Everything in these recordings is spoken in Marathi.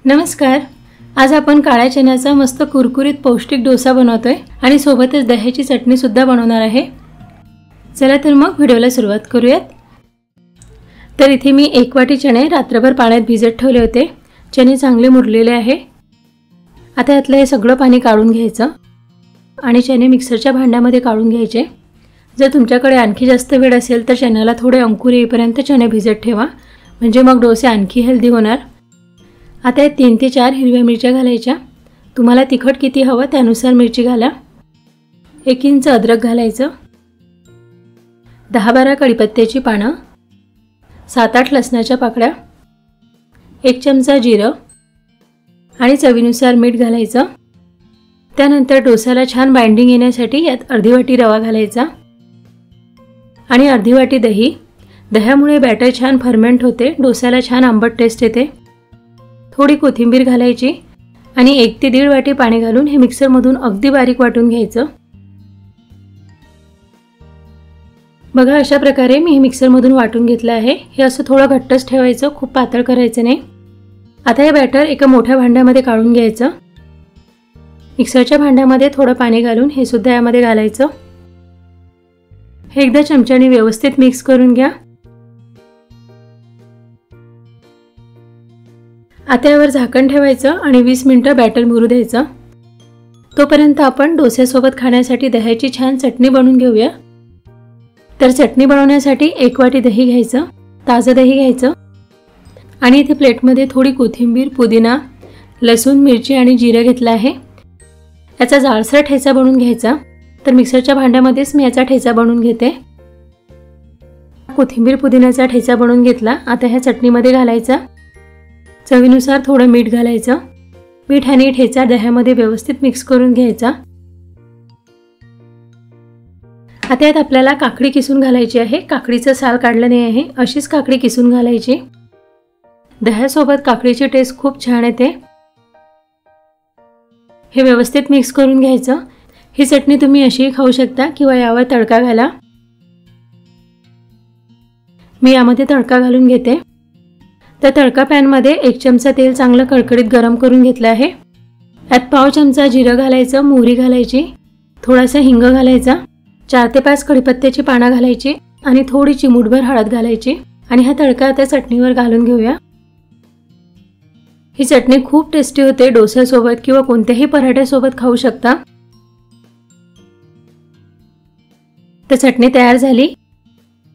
नमस्कार। आज आपण काळ्या चण्याचा मस्त कुरकुरीत पौष्टिक डोसा बनवतोय आणि सोबतच दह्याची चटणी सुद्धा बनवणार आहे। चला तर मग व्हिडिओला सुरुवात करूयात। तर इथे मी 1 वाटी चणे रात्रभर पाण्यात भिजत ठेवले होते। चणे चांगले मुरलेले आहे। आता यातलं हे सगळं पाणी काढून घ्यायचं आणि चणे मिक्सरच्या भांड्यामध्ये काढून घ्यायचे। जर तुमच्याकडे आणखी जास्त वेळ असेल तर चण्याला थोडे अंकुर येईपर्यंत चणे भिजत ठेवा, म्हणजे मग डोसे आणखी हेल्दी होणार। आता 3 ते 4 हिरव्या मिरच्या घालायच्या। तुम्हाला तिखट किती हवं त्यानुसार मिरची घाला। 1 इंच अद्रक घालायचं, 10-12 कढीपत्त्याची पानं, 7-8 लसणाच्या पाकळ्या, 1 चमचा जिरं आणि चवीनुसार मीठ घालायचं। त्यानंतर डोसाला छान बाइंडिंग येण्यासाठी यात अर्धी वाटी रवा घालायचा आणि अर्धी वाटी दही। दह्यामुळे बॅटर छान फर्मेंट होते, डोसाला छान आंबट टेस्ट येते। थोडी कोथिंबीर घालायची आणि 1 ते 1.5 वाटी पाणी घालून हे मिक्सरमधून अगदी बारीक वाटून घ्यायचं। बघा, अशा प्रकारे मी हे मिक्सरमधून वाटून घेतलं आहे। हे असं थोडं घट्टच ठेवायचं, खूप पातळ करायचं नाही। आता हे बॅटर एका मोठ्या भांड्यामध्ये काढून घ्यायचं। मिक्सरच्या भांड्यामध्ये थोडं पाणी घालून हे सुद्धा यामध्ये घालायचं। हे एकदा चमच्याने व्यवस्थित मिक्स करून घ्या। आता यावर झाकण ठेवायचं आणि 20 मिनिटं बॅटर मुरू द्यायचं। तोपर्यंत आपण डोस्यासोबत खाण्यासाठी दह्याची छान चटणी बनवून घेऊया। तर चटणी बनवण्यासाठी 1 वाटी दही घ्यायचं, ताजं दही घ्यायचं आणि इथे प्लेटमध्ये थोडी कोथिंबीर, पुदिना, लसूण, मिरची आणि जिरं घेतलं आहे। याचा जाडसर ठेचा बनवून घ्यायचा। तर मिक्सरच्या भांड्यामध्येच मी याचा ठेचा बनवून घेते। कोथिंबीर पुदिन्याचा ठेचा बनवून घेतला। आता ह्या चटणीमध्ये घालायचा। चवीनुसार थोडं मीठ घालायचं। मीठ आणि ठेचा दह्यामध्ये व्यवस्थित मिक्स करून घ्यायचा। आता यात आपल्याला काकडी किसून घालायची आहे। काकडीचं साल काढलं नाही आहे, अशीच काकडी किसून घालायची। दह्यासोबत काकडीची टेस्ट खूप छान येते। हे व्यवस्थित मिक्स करून घ्यायचं। ही चटणी तुम्ही अशीही खाऊ शकता किंवा यावर तडका घाला। मी यामध्ये तडका घालून घेते। तर तडका पॅनमध्ये 1 चमचा तेल चांगलं कडकडीत गरम करून घेतलं आहे। यात पाव चमचा जिरं घालायचं, मोहरी घालायची, थोडासा हिंग घालायचा, 4 ते 5 कढीपत्त्याची पानं घालायची आणि थोडी चिमूटभर हळद घालायची आणि हा तडका आता चटणीवर घालून घेऊया। ही चटणी खूप टेस्टी होते। डोस्यासोबत किंवा कोणत्याही पराठ्यासोबत खाऊ शकता। तर चटणी तयार झाली।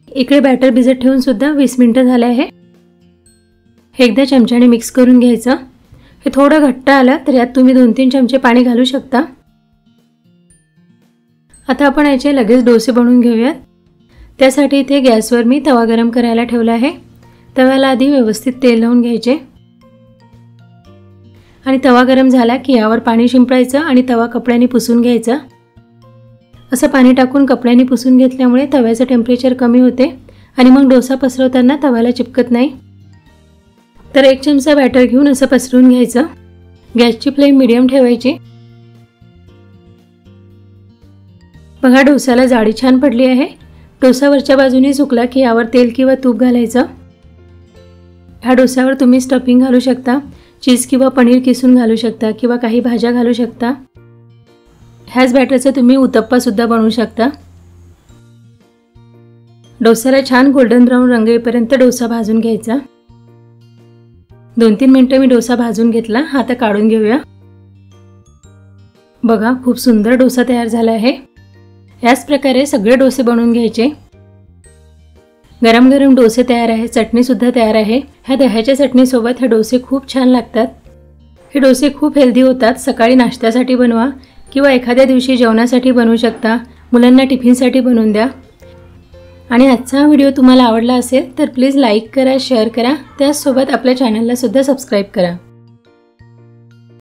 इकडे बॅटर भिजत ठेवून सुद्धा 20 मिनिटं झाले आहे। हे एकदा चमच्याने मिक्स करून घ्यायचं। हे थोडं घट्ट आलं तर यात तुम्ही 2-3 चमचे पाणी घालू शकता। आता आपण याचे लगेच डोसे बनवून घेऊयात। त्यासाठी इथे गॅसवर मी तवा गरम करायला ठेवला आहे। तव्याला आधी व्यवस्थित तेल लावून घ्यायचे आणि तवा गरम झाला की यावर पाणी शिंपडायचं आणि तवा कपड्याने पुसून घ्यायचा। असं पाणी टाकून कपड्याने पुसून घेतल्यामुळे तव्याचं टेम्परेचर कमी होते आणि मग डोसा पसरवताना तव्याला चिपकत नाही। तर 1 चमचा बॅटर घेऊन असं पसरवून घ्यायचं। गॅसची फ्लेम मीडियम ठेवायची। बघा, डोसाला जाडी छान पडली आहे। डोसा वरच्या बाजूने सुकला की यावर तेल किंवा तूप घालायचं। ह्या डोस्यावर तुम्ही स्टफिंग घालू शकता, चीज किंवा पनीर किसून घालू शकता किंवा काही भाज्या घालू शकता। ह्याच बॅटरचं तुम्ही उत्तप्पा सुद्धा बनवू शकता। डोस्याला छान गोल्डन ब्राऊन रंग येईपर्यंत डोसा भाजून घ्यायचा। 2-3 मिनिटं मी डोसा भाजून घेतला। हा आता काढून घेऊया। बघा, खूप सुंदर डोसा तयार झाला आहे। याच प्रकारे सगळे डोसे बनवून घ्यायचे। गरम गरम डोसे तयार आहे, चटणी सुद्धा तयार आहे। ह्या दह्याच्या चटणीसोबत हे डोसे खूप छान लागतात। हे डोसे खूप हेल्दी होतात। सकाळी नाश्त्यासाठी बनवा किंवा एखाद्या दिवशी जेवणासाठी बनवू शकता। मुलांना टिफिनसाठी बनवून द्या। आणि आजचा व्हिडिओ तुम्हाला आवडला असेल तर प्लीज लाईक करा, शेअर करा, त्याचसोबत आपल्या चॅनलला सुद्धा सबस्क्राईब करा।